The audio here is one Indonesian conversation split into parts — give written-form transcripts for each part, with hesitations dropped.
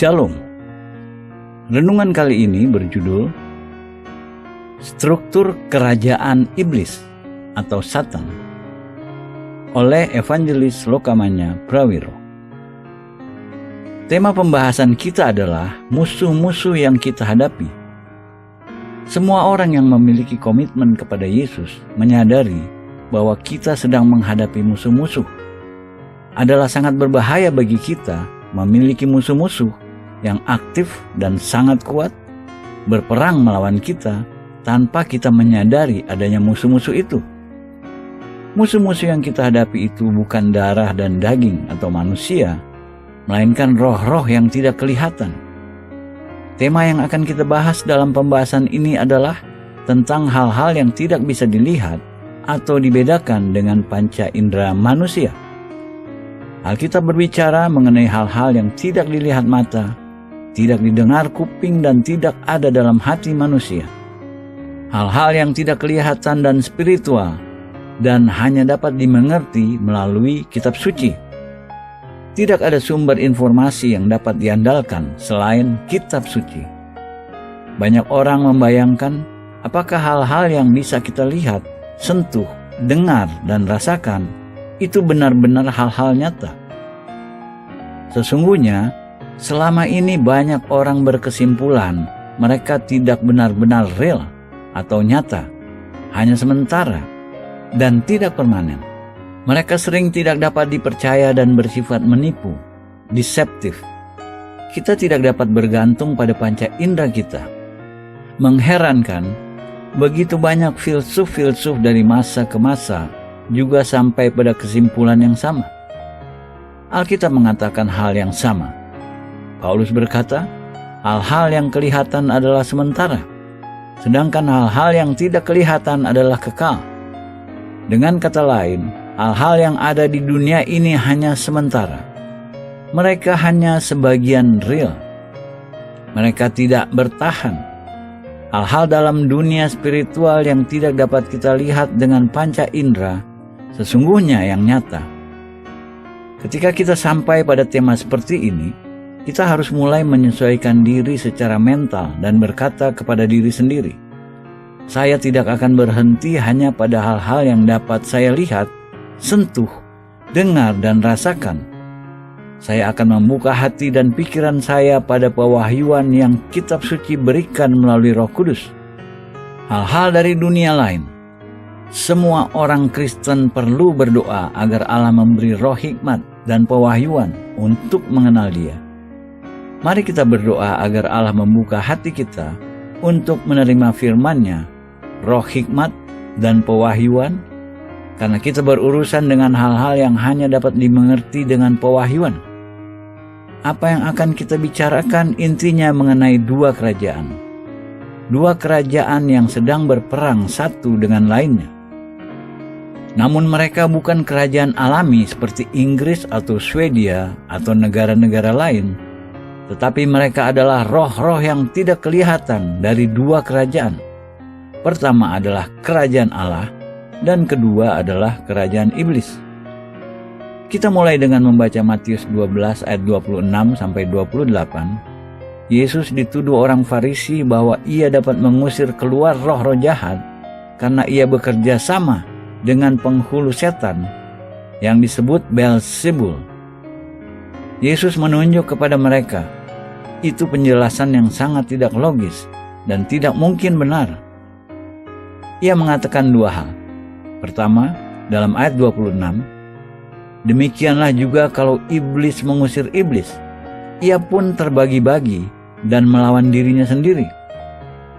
Shalom. Renungan kali ini berjudul Struktur Kerajaan Iblis atau Satan oleh Evangelis Lokamanya Prawiro. Tema pembahasan kita adalah musuh-musuh yang kita hadapi. Semua orang yang memiliki komitmen kepada Yesus menyadari bahwa kita sedang menghadapi musuh-musuh. Adalah sangat berbahaya bagi kita memiliki musuh-musuh yang aktif dan sangat kuat berperang melawan kita tanpa kita menyadari adanya musuh-musuh itu. Musuh-musuh yang kita hadapi itu bukan darah dan daging atau manusia, melainkan roh-roh yang tidak kelihatan. Tema yang akan kita bahas dalam pembahasan ini adalah tentang hal-hal yang tidak bisa dilihat atau dibedakan dengan panca indera manusia. Alkitab berbicara mengenai hal-hal yang tidak dilihat mata, tidak didengar kuping, dan tidak ada dalam hati manusia. Hal-hal yang tidak kelihatan dan spiritual, dan hanya dapat dimengerti melalui kitab suci. Tidak ada sumber informasi yang dapat diandalkan selain kitab suci. Banyak orang membayangkan apakah hal-hal yang bisa kita lihat, sentuh, dengar, dan rasakan itu benar-benar hal-hal nyata. Sesungguhnya, selama ini banyak orang berkesimpulan mereka tidak benar-benar real atau nyata, hanya sementara dan tidak permanen. Mereka sering tidak dapat dipercaya dan bersifat menipu, deceptif. Kita tidak dapat bergantung pada panca indera kita. Mengherankan, begitu banyak filsuf-filsuf dari masa ke masa juga sampai pada kesimpulan yang sama. Alkitab mengatakan hal yang sama. Paulus berkata, hal-hal yang kelihatan adalah sementara, sedangkan hal-hal yang tidak kelihatan adalah kekal. Dengan kata lain, hal-hal yang ada di dunia ini hanya sementara. Mereka hanya sebagian real. Mereka tidak bertahan. Hal-hal dalam dunia spiritual yang tidak dapat kita lihat dengan panca indera sesungguhnya yang nyata. Ketika kita sampai pada tema seperti ini, kita harus mulai menyesuaikan diri secara mental dan berkata kepada diri sendiri, saya tidak akan berhenti hanya pada hal-hal yang dapat saya lihat, sentuh, dengar, dan rasakan. Saya akan membuka hati dan pikiran saya pada pewahyuan yang kitab suci berikan melalui Roh Kudus. Hal-hal dari dunia lain. Semua orang Kristen perlu berdoa agar Allah memberi roh hikmat dan pewahyuan untuk mengenal Dia. Mari kita berdoa agar Allah membuka hati kita untuk menerima firman-Nya, roh hikmat dan pewahyuan, karena kita berurusan dengan hal-hal yang hanya dapat dimengerti dengan pewahyuan. Apa yang akan kita bicarakan intinya mengenai dua kerajaan. Dua kerajaan yang sedang berperang satu dengan lainnya. Namun mereka bukan kerajaan alami seperti Inggris atau Swedia atau negara-negara lain, tetapi mereka adalah roh-roh yang tidak kelihatan dari dua kerajaan. Pertama adalah kerajaan Allah dan kedua adalah kerajaan iblis. Kita mulai dengan membaca Matius 12 ayat 26 sampai 28. Yesus dituduh orang Farisi bahwa ia dapat mengusir keluar roh-roh jahat karena ia bekerja sama dengan penghulu setan yang disebut Beelzebul. Yesus menunjuk kepada mereka, itu penjelasan yang sangat tidak logis dan tidak mungkin benar. Ia mengatakan dua hal. Pertama, dalam ayat 26, demikianlah juga kalau iblis mengusir iblis, ia pun terbagi-bagi dan melawan dirinya sendiri.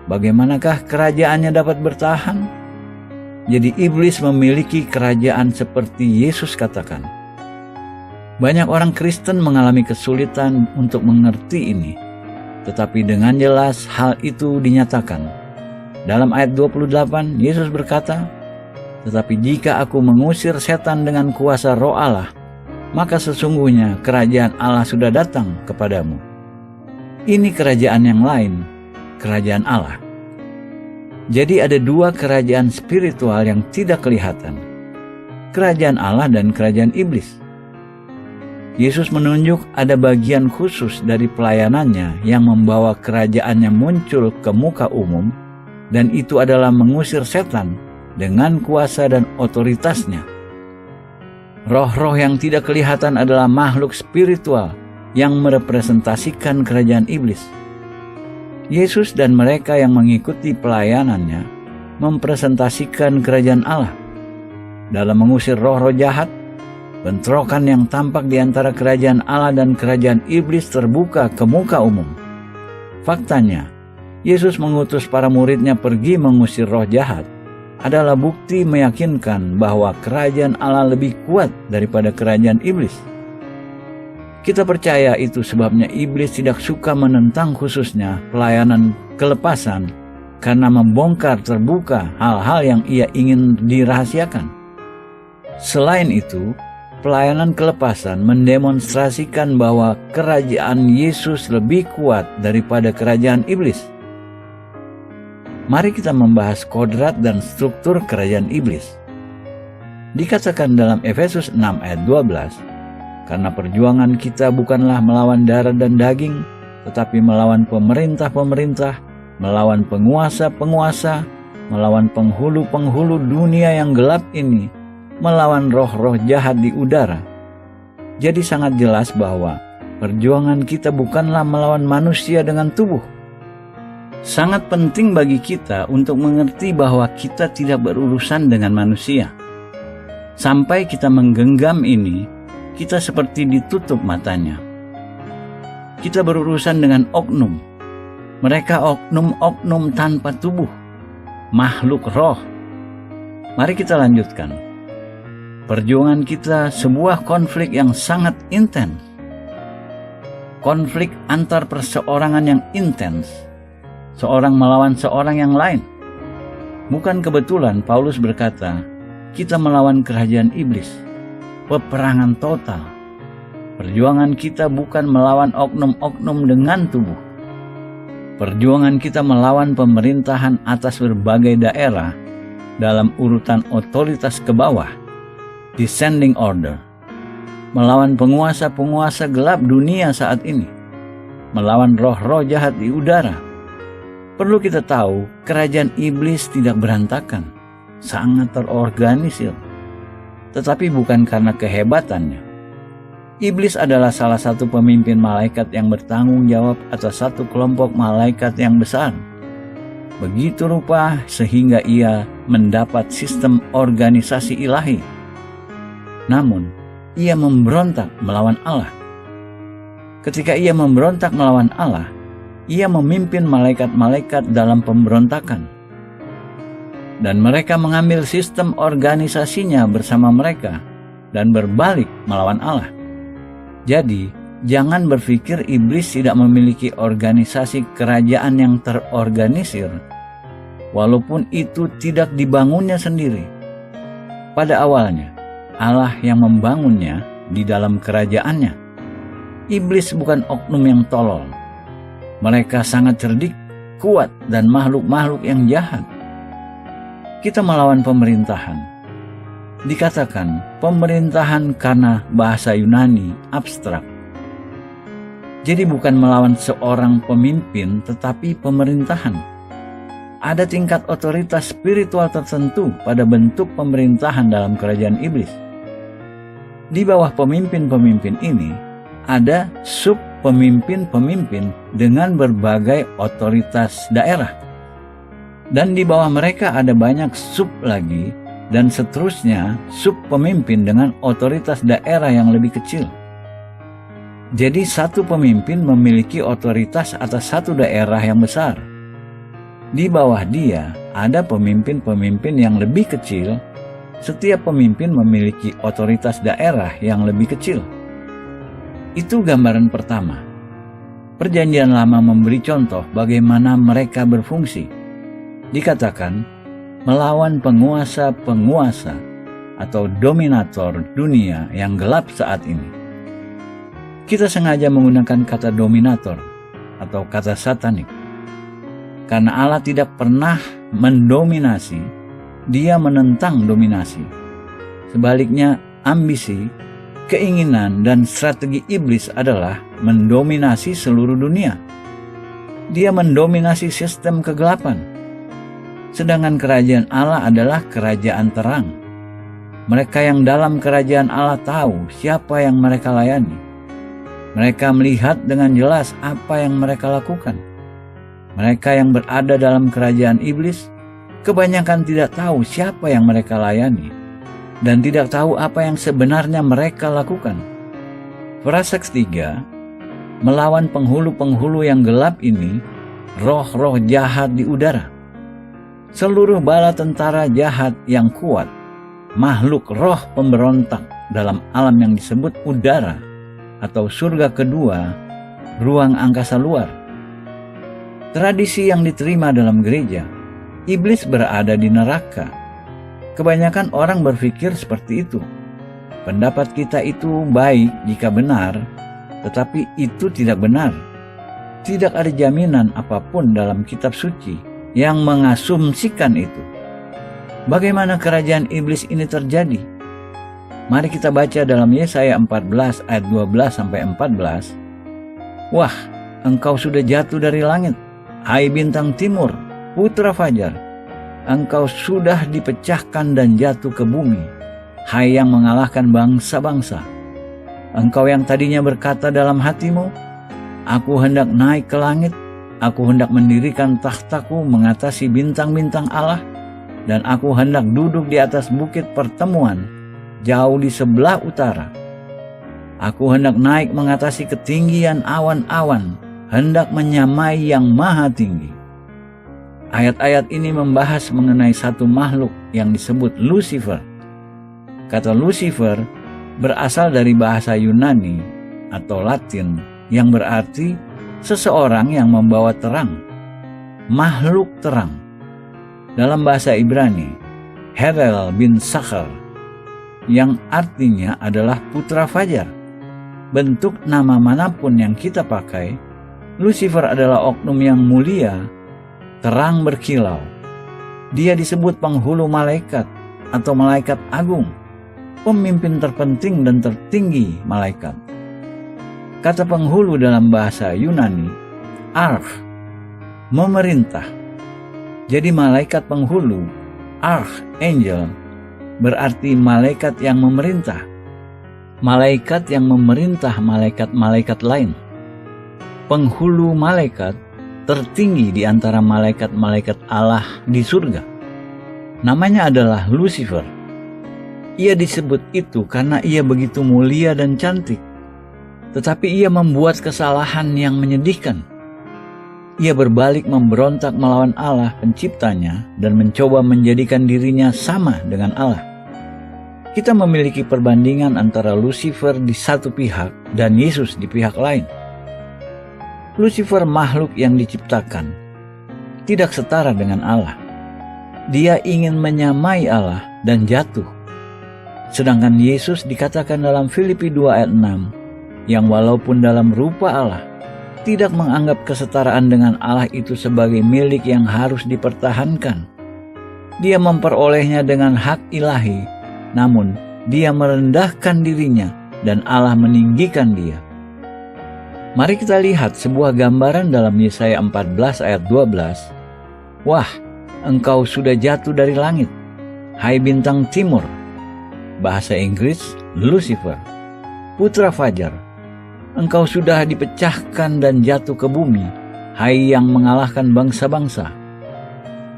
Bagaimanakah kerajaannya dapat bertahan? Jadi iblis memiliki kerajaan seperti Yesus katakan. Banyak orang Kristen mengalami kesulitan untuk mengerti ini, tetapi dengan jelas hal itu dinyatakan. Dalam ayat 28, Yesus berkata, tetapi jika aku mengusir setan dengan kuasa roh Allah, maka sesungguhnya kerajaan Allah sudah datang kepadamu. Ini kerajaan yang lain, kerajaan Allah. Jadi ada dua kerajaan spiritual yang tidak kelihatan. Kerajaan Allah dan kerajaan iblis. Yesus menunjuk ada bagian khusus dari pelayanannya yang membawa kerajaannya muncul ke muka umum, dan itu adalah mengusir setan dengan kuasa dan otoritasnya. Roh-roh yang tidak kelihatan adalah makhluk spiritual yang merepresentasikan kerajaan iblis. Yesus dan mereka yang mengikuti pelayanannya mempresentasikan kerajaan Allah. Dalam mengusir roh-roh jahat, bentrokan yang tampak di antara kerajaan Allah dan kerajaan iblis terbuka ke muka umum. Faktanya, Yesus mengutus para muridnya pergi mengusir roh jahat adalah bukti meyakinkan bahwa kerajaan Allah lebih kuat daripada kerajaan iblis. Kita percaya itu sebabnya iblis tidak suka menentang khususnya pelayanan kelepasan karena membongkar terbuka hal-hal yang ia ingin dirahasiakan. Selain itu, pelayanan kelepasan mendemonstrasikan bahwa kerajaan Yesus lebih kuat daripada kerajaan iblis. Mari kita membahas kodrat dan struktur kerajaan iblis. Dikatakan dalam Efesus 6 ayat 12, karena perjuangan kita bukanlah melawan darah dan daging, tetapi melawan pemerintah-pemerintah, melawan penguasa-penguasa, melawan penghulu-penghulu dunia yang gelap ini, melawan roh-roh jahat di udara. Jadi sangat jelas bahwa perjuangan kita bukanlah melawan manusia dengan tubuh. Sangat penting bagi kita untuk mengerti bahwa kita tidak berurusan dengan manusia. Sampai kita menggenggam ini, kita seperti ditutup matanya. Kita berurusan dengan oknum. Mereka oknum-oknum tanpa tubuh, makhluk roh. Mari kita lanjutkan. Perjuangan kita sebuah konflik yang sangat intens. Konflik antar perseorangan yang intens. Seorang melawan seorang yang lain. Bukan kebetulan Paulus berkata, kita melawan kerajaan iblis. Peperangan total. Perjuangan kita bukan melawan oknum-oknum dengan tubuh. Perjuangan kita melawan pemerintahan atas berbagai daerah dalam urutan otoritas ke bawah. Descending order, melawan penguasa-penguasa gelap dunia saat ini, melawan roh-roh jahat di udara. Perlu kita tahu, kerajaan iblis tidak berantakan, sangat terorganisir, tetapi bukan karena kehebatannya. Iblis adalah salah satu pemimpin malaikat yang bertanggung jawab atas satu kelompok malaikat yang besar. Begitu rupa sehingga ia mendapat sistem organisasi ilahi. Namun, ia memberontak melawan Allah. Ketika ia memberontak melawan Allah, ia memimpin malaikat-malaikat dalam pemberontakan. Dan mereka mengambil sistem organisasinya bersama mereka dan berbalik melawan Allah. Jadi, jangan berpikir iblis tidak memiliki organisasi kerajaan yang terorganisir, walaupun itu tidak dibangunnya sendiri. Pada awalnya, Allah yang membangunnya di dalam kerajaannya. Iblis bukan oknum yang tolol. Mereka sangat cerdik, kuat, dan makhluk-makhluk yang jahat. Kita melawan pemerintahan. Dikatakan pemerintahan karena bahasa Yunani abstrak. Jadi bukan melawan seorang pemimpin tetapi pemerintahan. Ada tingkat otoritas spiritual tertentu pada bentuk pemerintahan dalam kerajaan iblis. Di bawah pemimpin-pemimpin ini, ada sub pemimpin-pemimpin dengan berbagai otoritas daerah. Dan di bawah mereka ada banyak sub lagi, dan seterusnya sub pemimpin dengan otoritas daerah yang lebih kecil. Jadi satu pemimpin memiliki otoritas atas satu daerah yang besar. Di bawah dia ada pemimpin-pemimpin yang lebih kecil. Setiap pemimpin memiliki otoritas daerah yang lebih kecil. Itu gambaran pertama. Perjanjian Lama memberi contoh bagaimana mereka berfungsi. Dikatakan, melawan penguasa-penguasa atau dominator dunia yang gelap saat ini. Kita sengaja menggunakan kata dominator atau kata satanik. Karena Allah tidak pernah mendominasi, Dia menentang dominasi. Sebaliknya, ambisi, Keinginan dan strategi iblis adalah mendominasi seluruh dunia. Dia mendominasi sistem kegelapan. Sedangkan kerajaan Allah adalah kerajaan terang. Mereka yang dalam kerajaan Allah tahu siapa yang mereka layani. Mereka melihat dengan jelas apa yang mereka lakukan. Mereka yang berada dalam kerajaan iblis kebanyakan tidak tahu siapa yang mereka layani dan tidak tahu apa yang sebenarnya mereka lakukan. Frase ketiga, melawan penghulu-penghulu yang gelap ini, roh-roh jahat di udara. Seluruh bala tentara jahat yang kuat, makhluk roh pemberontak dalam alam yang disebut udara atau surga kedua, ruang angkasa luar. Tradisi yang diterima dalam gereja, iblis berada di neraka. Kebanyakan orang berpikir seperti itu. Pendapat kita itu baik jika benar, tetapi itu tidak benar. Tidak ada jaminan apapun dalam kitab suci yang mengasumsikan itu. Bagaimana kerajaan iblis ini terjadi? Mari kita baca dalam Yesaya 14 ayat 12-14. Wah, engkau sudah jatuh dari langit, hai bintang timur, putra fajar. Engkau sudah dipecahkan dan jatuh ke bumi, hai yang mengalahkan bangsa-bangsa. Engkau yang tadinya berkata dalam hatimu, aku hendak naik ke langit, aku hendak mendirikan takhtaku mengatasi bintang-bintang Allah, dan aku hendak duduk di atas bukit pertemuan, jauh di sebelah utara. Aku hendak naik mengatasi ketinggian awan-awan, hendak menyamai yang maha tinggi. Ayat-ayat ini membahas mengenai satu makhluk yang disebut Lucifer. Kata Lucifer berasal dari bahasa Yunani atau Latin yang berarti seseorang yang membawa terang, makhluk terang. Dalam bahasa Ibrani, Herel bin Sakhar, yang artinya adalah putra fajar. Bentuk nama manapun yang kita pakai, Lucifer adalah oknum yang mulia, terang berkilau. Dia disebut penghulu malaikat atau malaikat agung, pemimpin terpenting dan tertinggi malaikat. Kata penghulu dalam bahasa Yunani, arch, memerintah. Jadi malaikat penghulu, archangel, berarti malaikat yang memerintah. Malaikat yang memerintah malaikat-malaikat lain. Penghulu malaikat tertinggi di antara malaikat-malaikat Allah di surga. Namanya adalah Lucifer. Ia disebut itu karena ia begitu mulia dan cantik. Tetapi ia membuat kesalahan yang menyedihkan. Ia berbalik memberontak melawan Allah penciptanya dan mencoba menjadikan dirinya sama dengan Allah. Kita memiliki perbandingan antara Lucifer di satu pihak dan Yesus di pihak lain. Lucifer makhluk yang diciptakan, tidak setara dengan Allah. Dia ingin menyamai Allah dan jatuh. Sedangkan Yesus dikatakan dalam Filipi 2 ayat 6, yang walaupun dalam rupa Allah, tidak menganggap kesetaraan dengan Allah itu sebagai milik yang harus dipertahankan. Dia memperolehnya dengan hak ilahi, namun dia merendahkan dirinya dan Allah meninggikan dia. Mari kita lihat sebuah gambaran dalam Yesaya 14 ayat 12. Wah, engkau sudah jatuh dari langit, hai bintang timur. Bahasa Inggris, Lucifer, putra fajar. Engkau sudah dipecahkan dan jatuh ke bumi, hai yang mengalahkan bangsa-bangsa.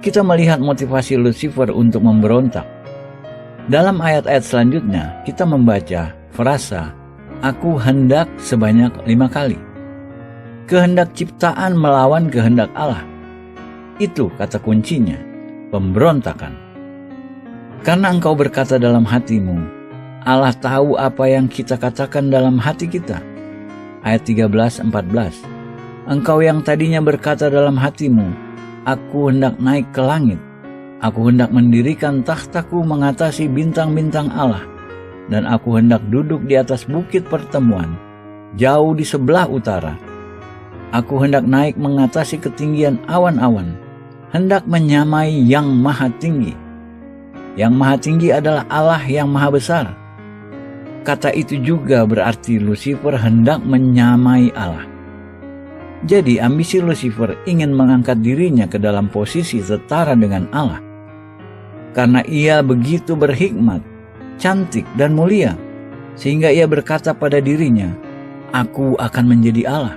Kita melihat motivasi Lucifer untuk memberontak. Dalam ayat-ayat selanjutnya, kita membaca frasa, aku hendak sebanyak 5 kali. Kehendak ciptaan melawan kehendak Allah. Itu kata kuncinya, pemberontakan. Karena engkau berkata dalam hatimu, Allah tahu apa yang kita katakan dalam hati kita. Ayat 13-14. Engkau yang tadinya berkata dalam hatimu, aku hendak naik ke langit, aku hendak mendirikan takhtaku mengatasi bintang-bintang Allah, dan aku hendak duduk di atas bukit pertemuan, jauh di sebelah utara. Aku hendak naik mengatasi ketinggian awan-awan, hendak menyamai yang maha tinggi. Yang maha tinggi adalah Allah yang maha besar. kata itu juga berarti Lucifer hendak menyamai Allah. Jadi ambisi Lucifer ingin mengangkat dirinya ke dalam posisi setara dengan Allah. Karena ia begitu berhikmat, cantik dan mulia, sehingga ia berkata pada dirinya, "Aku akan menjadi Allah."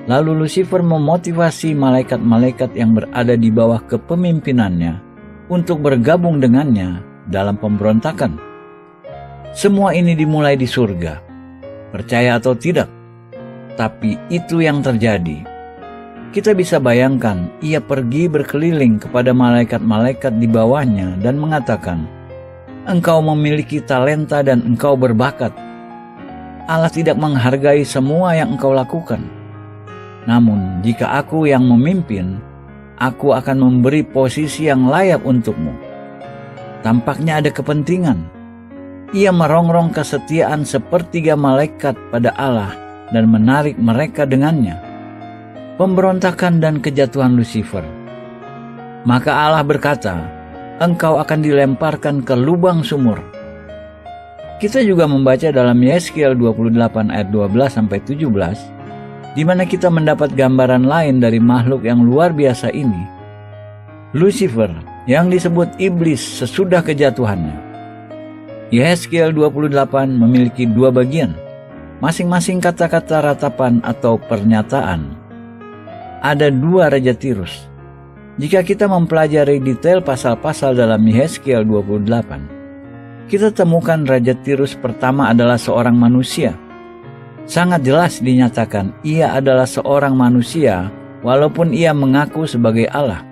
Lalu Lucifer memotivasi malaikat-malaikat yang berada di bawah kepemimpinannya untuk bergabung dengannya dalam pemberontakan. Semua ini dimulai di surga, percaya atau tidak, tapi itu yang terjadi. Kita bisa bayangkan, ia pergi berkeliling kepada malaikat-malaikat di bawahnya dan mengatakan, "Engkau memiliki talenta dan engkau berbakat. Allah tidak menghargai semua yang engkau lakukan. Namun, jika aku yang memimpin, aku akan memberi posisi yang layak untukmu." Tampaknya ada kepentingan. Ia merongrong kesetiaan sepertiga malaikat pada Allah dan menarik mereka dengannya. Pemberontakan dan kejatuhan Lucifer. Maka Allah berkata, "Engkau akan dilemparkan ke lubang sumur." Kita juga membaca dalam Yeskiel 28 ayat 12-17, di mana kita mendapat gambaran lain dari makhluk yang luar biasa ini. Lucifer, yang disebut iblis sesudah kejatuhannya. Yeskiel 28 memiliki dua bagian, masing-masing kata-kata ratapan atau pernyataan. Ada dua Raja Tirus. Jika kita mempelajari detail pasal-pasal dalam Yeskiel 28, kita temukan Raja Tirus pertama adalah seorang manusia. Sangat jelas dinyatakan ia adalah seorang manusia walaupun ia mengaku sebagai Allah.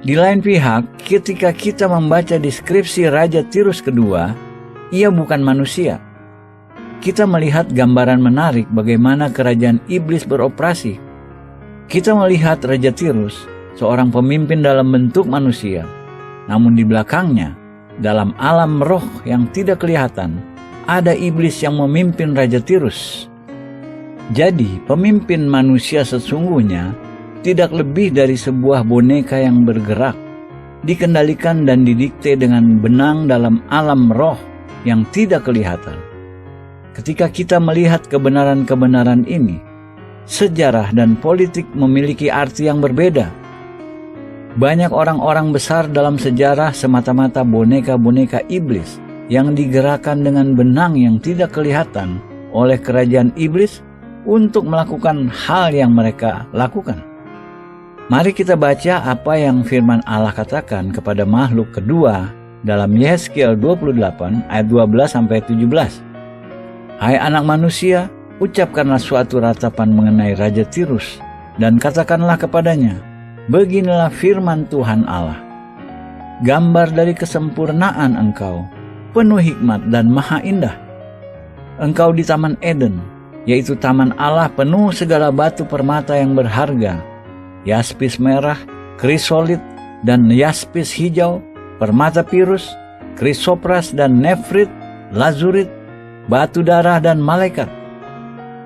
Di lain pihak, ketika kita membaca deskripsi Raja Tirus kedua, ia bukan manusia. Kita melihat gambaran menarik bagaimana kerajaan iblis beroperasi. Kita melihat Raja Tirus, seorang pemimpin dalam bentuk manusia, namun di belakangnya, dalam alam roh yang tidak kelihatan, ada iblis yang memimpin Raja Tirus. Jadi, pemimpin manusia sesungguhnya tidak lebih dari sebuah boneka yang bergerak, dikendalikan dan didikte dengan benang dalam alam roh yang tidak kelihatan. Ketika kita melihat kebenaran-kebenaran ini, sejarah dan politik memiliki arti yang berbeda. Banyak orang-orang besar dalam sejarah semata-mata boneka-boneka iblis yang digerakkan dengan benang yang tidak kelihatan oleh kerajaan iblis untuk melakukan hal yang mereka lakukan. Mari kita baca apa yang firman Allah katakan kepada makhluk kedua dalam Yeskiel 28 ayat 12-17. "Hai anak manusia, ucapkanlah suatu ratapan mengenai Raja Tirus dan katakanlah kepadanya, beginilah firman Tuhan Allah. Gambar dari kesempurnaan engkau, penuh hikmat dan maha indah. Engkau di Taman Eden, yaitu taman Allah penuh segala batu permata yang berharga, yaspis merah, krisolit, dan yaspis hijau, permata pirus, krisopras dan nefrit, lazurit, batu darah dan malaikat.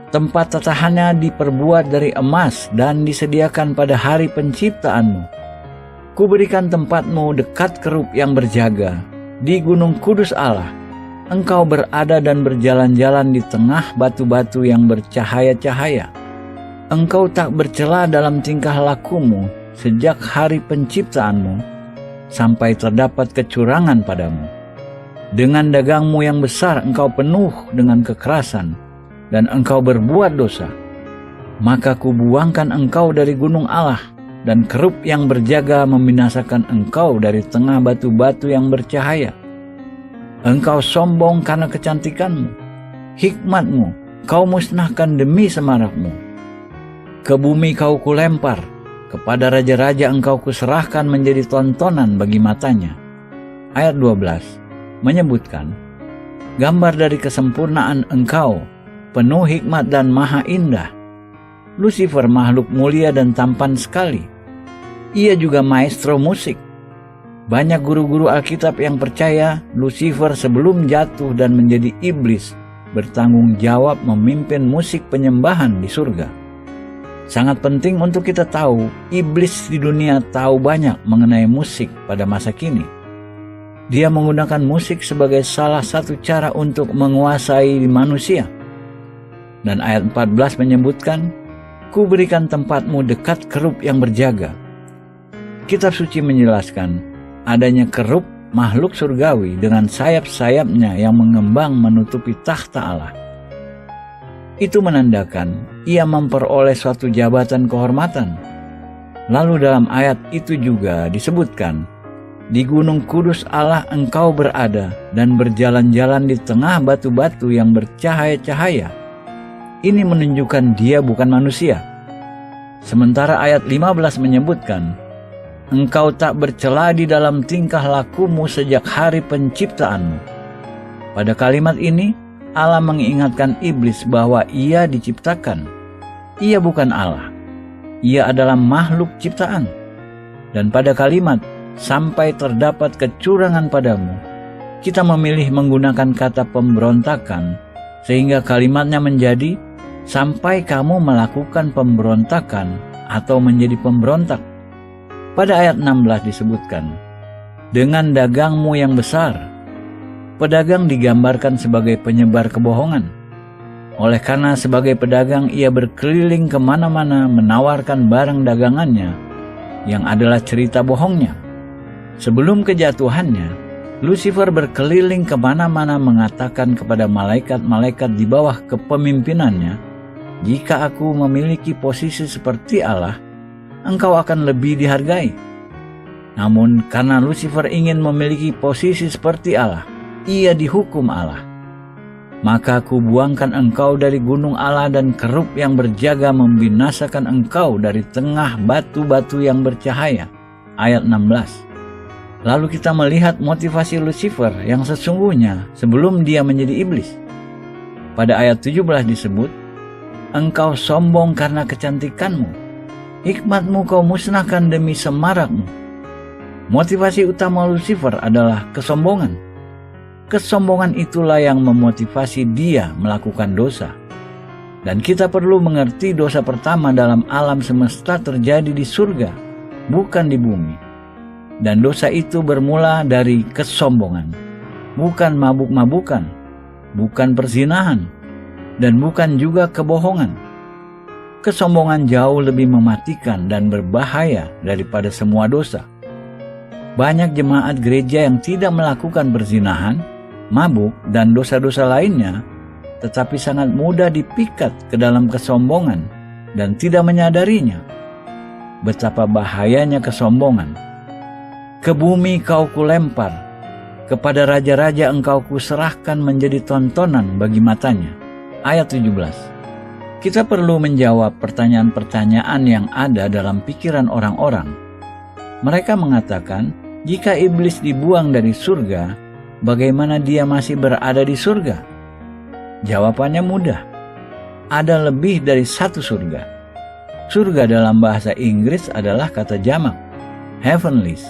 Tempat tatahannya diperbuat dari emas dan disediakan pada hari penciptaanmu. Kuberikan tempatmu dekat kerub yang berjaga, di gunung kudus Allah. Engkau berada dan berjalan-jalan di tengah batu-batu yang bercahaya-cahaya. Engkau tak bercela dalam tingkah lakumu sejak hari penciptaanmu, sampai terdapat kecurangan padamu. Dengan dagangmu yang besar engkau penuh dengan kekerasan, dan engkau berbuat dosa. Maka kubuangkan engkau dari gunung Allah, dan kerub yang berjaga membinasakan engkau dari tengah batu-batu yang bercahaya. Engkau sombong karena kecantikanmu, hikmatmu kau musnahkan demi semarakmu. Ke bumi kau kulempar, kepada raja-raja engkau kuserahkan menjadi tontonan bagi matanya. Ayat 12 menyebutkan, gambar dari kesempurnaan engkau, penuh hikmat dan maha indah. Lucifer makhluk mulia dan tampan sekali. Ia juga maestro musik. Banyak guru-guru Alkitab yang percaya Lucifer sebelum jatuh dan menjadi iblis bertanggung jawab memimpin musik penyembahan di surga. Sangat penting untuk kita tahu, iblis di dunia tahu banyak mengenai musik pada masa kini. Dia menggunakan musik sebagai salah satu cara untuk menguasai manusia. Dan ayat 14 menyebutkan, "Ku berikan tempatmu dekat kerub yang berjaga." Kitab suci menjelaskan adanya kerub makhluk surgawi dengan sayap-sayapnya yang mengembang menutupi takhta Allah. Itu menandakan ia memperoleh suatu jabatan kehormatan. Lalu dalam ayat itu juga disebutkan, "Di gunung kudus Allah engkau berada dan berjalan-jalan di tengah batu-batu yang bercahaya-cahaya." Ini menunjukkan dia bukan manusia. Sementara ayat 15 menyebutkan, "Engkau tak bercela di dalam tingkah lakumu sejak hari penciptaanmu." Pada kalimat ini, Allah mengingatkan iblis bahwa ia diciptakan. Ia bukan Allah. Ia adalah makhluk ciptaan. Dan pada kalimat, "Sampai terdapat kecurangan padamu," kita memilih menggunakan kata pemberontakan, sehingga kalimatnya menjadi, "Sampai kamu melakukan pemberontakan atau menjadi pemberontak." Pada ayat 16 disebutkan, "Dengan dagangmu yang besar." Pedagang digambarkan sebagai penyebar kebohongan. Oleh karena sebagai pedagang ia berkeliling kemana-mana menawarkan barang dagangannya, yang adalah cerita bohongnya. Sebelum kejatuhannya, Lucifer berkeliling kemana-mana mengatakan kepada malaikat-malaikat di bawah kepemimpinannya, "Jika aku memiliki posisi seperti Allah, engkau akan lebih dihargai." Namun karena Lucifer ingin memiliki posisi seperti Allah, ia dihukum Allah. "Maka aku buangkan engkau dari gunung Allah dan kerub yang berjaga membinasakan engkau dari tengah batu-batu yang bercahaya." Ayat 16. Lalu kita melihat motivasi Lucifer yang sesungguhnya sebelum dia menjadi iblis. Pada ayat 17 disebut, "Engkau sombong karena kecantikanmu, hikmatmu kau musnahkan demi semarakmu." Motivasi utama Lucifer adalah kesombongan. Kesombongan itulah yang memotivasi dia melakukan dosa. Dan kita perlu mengerti dosa pertama dalam alam semesta terjadi di surga, bukan di bumi. Dan dosa itu bermula dari kesombongan, bukan mabuk-mabukan, bukan perzinahan, dan bukan juga kebohongan. Kesombongan jauh lebih mematikan dan berbahaya daripada semua dosa. Banyak jemaat gereja yang tidak melakukan perzinahan, mabuk, dan dosa-dosa lainnya, tetapi sangat mudah dipikat ke dalam kesombongan dan tidak menyadarinya. Betapa bahayanya kesombongan. "Ke bumi kau kulempar, kepada raja-raja engkau kuserahkan menjadi tontonan bagi matanya." Ayat 17. Kita perlu menjawab pertanyaan-pertanyaan yang ada dalam pikiran orang-orang. Mereka mengatakan, jika iblis dibuang dari surga, bagaimana dia masih berada di surga? Jawabannya mudah. Ada lebih dari satu surga. Surga dalam bahasa Inggris adalah kata jamak, heavenlies.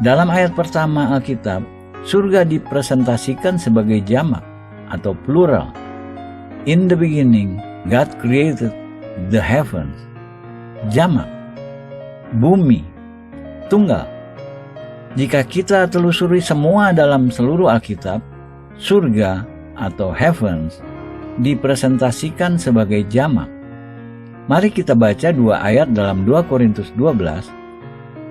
Dalam ayat pertama Alkitab, surga dipresentasikan sebagai jamak atau plural. "In the beginning, God created the heavens." Jamak. Bumi. Tunggal. Jika kita telusuri semua dalam seluruh Alkitab, surga atau heavens dipresentasikan sebagai jamak. Mari kita baca 2 ayat dalam 2 Korintus 12,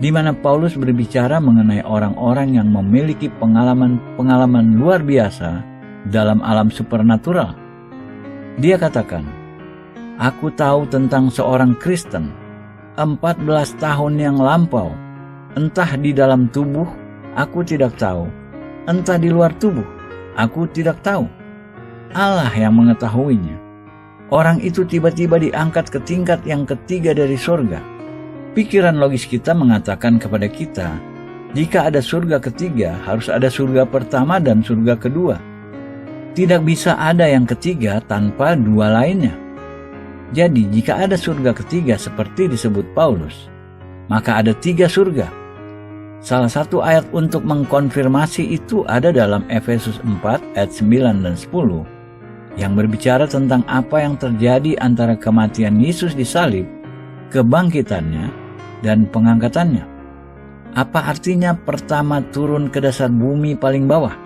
di mana Paulus berbicara mengenai orang-orang yang memiliki pengalaman luar biasa dalam alam supernatural. Dia katakan, "Aku tahu tentang seorang Kristen 14 tahun yang lampau. Entah di dalam tubuh, aku tidak tahu. Entah di luar tubuh, aku tidak tahu. Allah yang mengetahuinya. Orang itu tiba-tiba diangkat ke tingkat yang ketiga dari surga." Pikiran logis kita mengatakan kepada kita, jika ada surga ketiga, harus ada surga pertama dan surga kedua. Tidak bisa ada yang ketiga tanpa dua lainnya. Jadi, jika ada surga ketiga seperti disebut Paulus, maka ada 3 surga. Salah satu ayat untuk mengkonfirmasi itu ada dalam Efesus 4 ayat 9 dan 10 yang berbicara tentang apa yang terjadi antara kematian Yesus di salib, kebangkitannya, dan pengangkatannya. Apa artinya pertama turun ke dasar bumi paling bawah?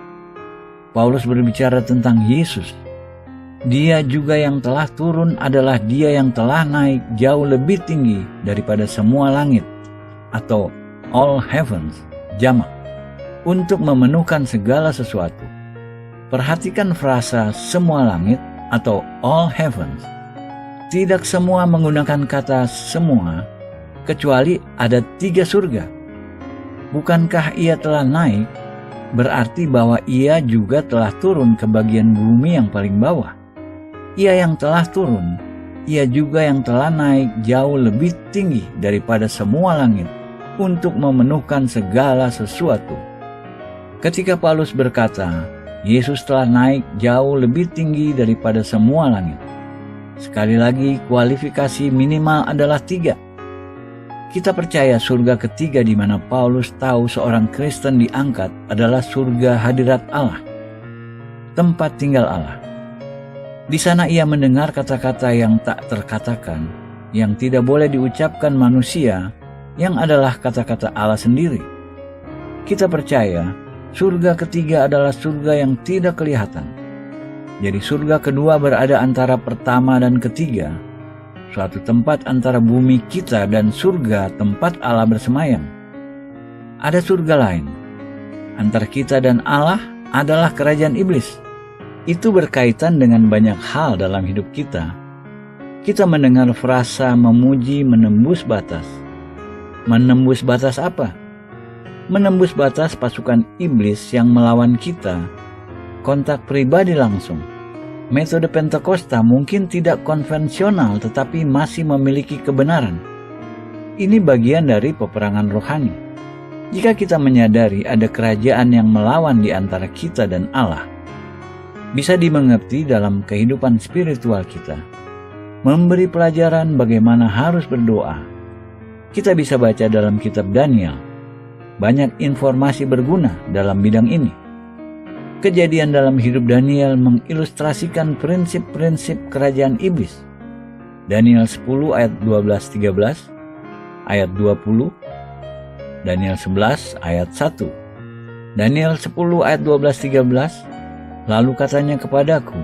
Paulus berbicara tentang Yesus. Dia juga yang telah turun adalah dia yang telah naik jauh lebih tinggi daripada semua langit, atau all heavens, jamak, untuk memenuhkan segala sesuatu. Perhatikan frasa semua langit atau all heavens. Tidak semua menggunakan kata semua, kecuali ada 3 surga. Bukankah ia telah naik, berarti bahwa ia juga telah turun ke bagian bumi yang paling bawah. Ia yang telah turun, ia juga yang telah naik jauh lebih tinggi daripada semua langit untuk memenuhkan segala sesuatu. Ketika Paulus berkata, Yesus telah naik jauh lebih tinggi daripada semua langit. Sekali lagi, kualifikasi minimal adalah 3. Kita percaya surga ketiga di mana Paulus tahu seorang Kristen diangkat adalah surga hadirat Allah, tempat tinggal Allah. Di sana ia mendengar kata-kata yang tak terkatakan, yang tidak boleh diucapkan manusia, yang adalah kata-kata Allah sendiri. Kita percaya surga ketiga adalah surga yang tidak kelihatan. Jadi surga kedua berada antara pertama dan ketiga, suatu tempat antara bumi kita dan surga tempat Allah bersemayam. Ada surga lain. Antara kita dan Allah adalah kerajaan iblis. Itu berkaitan dengan banyak hal dalam hidup kita. Kita mendengar frasa memuji menembus batas. Menembus batas apa? Menembus batas pasukan iblis yang melawan kita. Kontak pribadi langsung. Metode Pentakosta mungkin tidak konvensional tetapi masih memiliki kebenaran. Ini bagian dari peperangan rohani. Jika kita menyadari ada kerajaan yang melawan di antara kita dan Allah, bisa dimengerti dalam kehidupan spiritual kita. Memberi pelajaran bagaimana harus berdoa. Kita bisa baca dalam kitab Daniel. Banyak informasi berguna dalam bidang ini. Kejadian dalam hidup Daniel mengilustrasikan prinsip-prinsip kerajaan iblis. Daniel 10 ayat 12-13, ayat 20, Daniel 11 ayat 1. Daniel 10 ayat 12-13, lalu katanya kepadaku,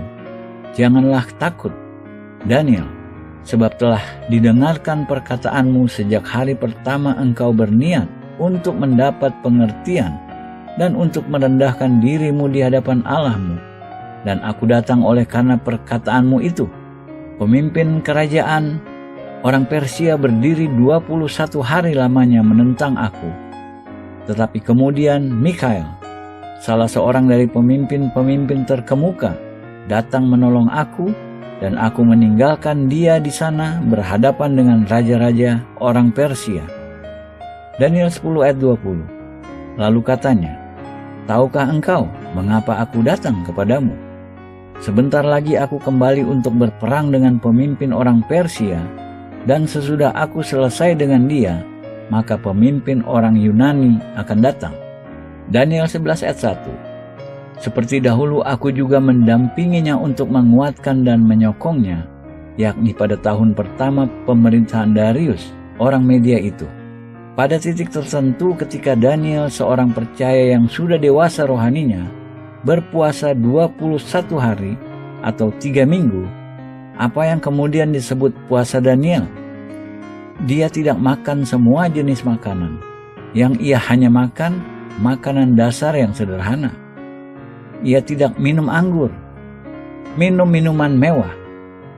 janganlah takut, Daniel, sebab telah didengarkan perkataanmu sejak hari pertama engkau berniat untuk mendapat pengertian dan untuk merendahkan dirimu di hadapan Allahmu. Dan aku datang oleh karena perkataanmu itu. Pemimpin kerajaan orang Persia berdiri 21 hari lamanya menentang aku. Tetapi kemudian Mikael, salah seorang dari pemimpin-pemimpin terkemuka, datang menolong aku, dan aku meninggalkan dia di sana berhadapan dengan raja-raja orang Persia. Daniel 10 ayat 20. Lalu katanya, tahukah engkau mengapa aku datang kepadamu? Sebentar lagi aku kembali untuk berperang dengan pemimpin orang Persia, dan sesudah aku selesai dengan dia, maka pemimpin orang Yunani akan datang. Daniel 11 ayat 1. Seperti dahulu aku juga mendampinginya untuk menguatkan dan menyokongnya, yakni pada tahun pertama pemerintahan Darius, orang Media itu. Pada titik tertentu ketika Daniel, seorang percaya yang sudah dewasa rohaninya, berpuasa 21 hari atau 3 minggu, apa yang kemudian disebut puasa Daniel. Dia tidak makan semua jenis makanan. Yang ia hanya makan makanan dasar yang sederhana. Ia tidak minum anggur, minum minuman mewah.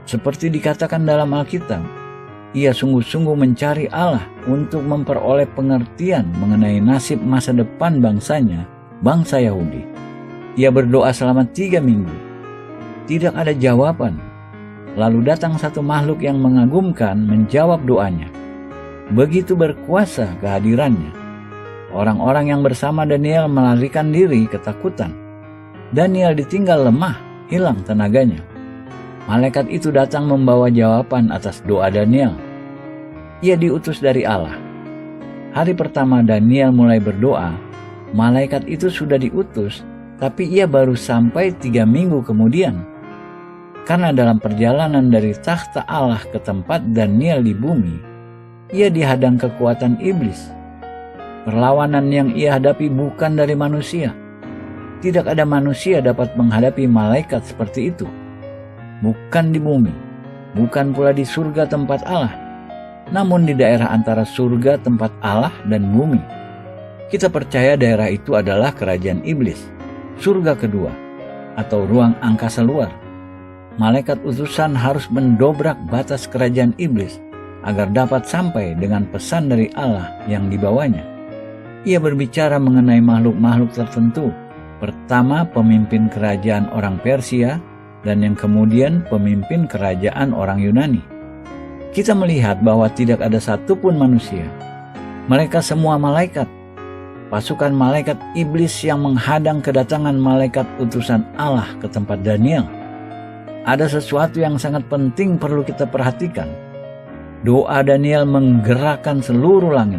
Seperti dikatakan dalam Alkitab, ia sungguh-sungguh mencari Allah untuk memperoleh pengertian mengenai nasib masa depan bangsanya, bangsa Yahudi. Ia berdoa selama 3 minggu. Tidak ada jawaban. Lalu datang satu makhluk yang mengagumkan menjawab doanya. Begitu berkuasa kehadirannya. Orang-orang yang bersama Daniel melarikan diri ketakutan. Daniel ditinggal lemah, hilang tenaganya. Malaikat itu datang membawa jawaban atas doa Daniel. Ia diutus dari Allah. Hari pertama Daniel mulai berdoa, malaikat itu sudah diutus, tapi ia baru sampai 3 minggu kemudian. Karena dalam perjalanan dari takhta Allah ke tempat Daniel di bumi, ia dihadang kekuatan iblis. Perlawanan yang ia hadapi bukan dari manusia. Tidak ada manusia dapat menghadapi malaikat seperti itu. Bukan di bumi, bukan pula di surga tempat Allah, namun di daerah antara surga tempat Allah dan bumi. Kita percaya daerah itu adalah kerajaan iblis, surga kedua, atau ruang angkasa luar. Malaikat utusan harus mendobrak batas kerajaan iblis agar dapat sampai dengan pesan dari Allah yang dibawanya. Ia berbicara mengenai makhluk-makhluk tertentu. Pertama, pemimpin kerajaan orang Persia, dan yang kemudian pemimpin kerajaan orang Yunani. Kita melihat bahwa tidak ada satupun manusia. Mereka semua malaikat. Pasukan malaikat iblis yang menghadang kedatangan malaikat utusan Allah ke tempat Daniel. Ada sesuatu yang sangat penting perlu kita perhatikan. Doa Daniel menggerakkan seluruh langit,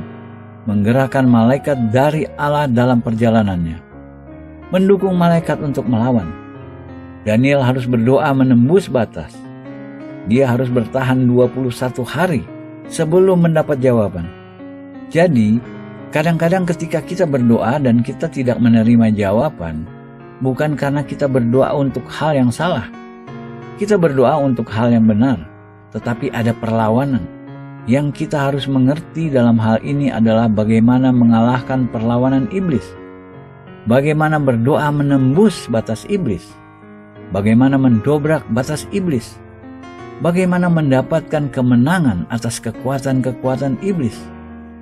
menggerakkan malaikat dari Allah dalam perjalanannya, mendukung malaikat untuk melawan. Daniel harus berdoa menembus batas. Dia harus bertahan 21 hari sebelum mendapat jawaban. Jadi, kadang-kadang ketika kita berdoa dan kita tidak menerima jawaban, bukan karena kita berdoa untuk hal yang salah. Kita berdoa untuk hal yang benar, tetapi ada perlawanan. Yang kita harus mengerti dalam hal ini adalah bagaimana mengalahkan perlawanan iblis. Bagaimana berdoa menembus batas iblis. Bagaimana mendobrak batas iblis. Bagaimana mendapatkan kemenangan atas kekuatan-kekuatan iblis.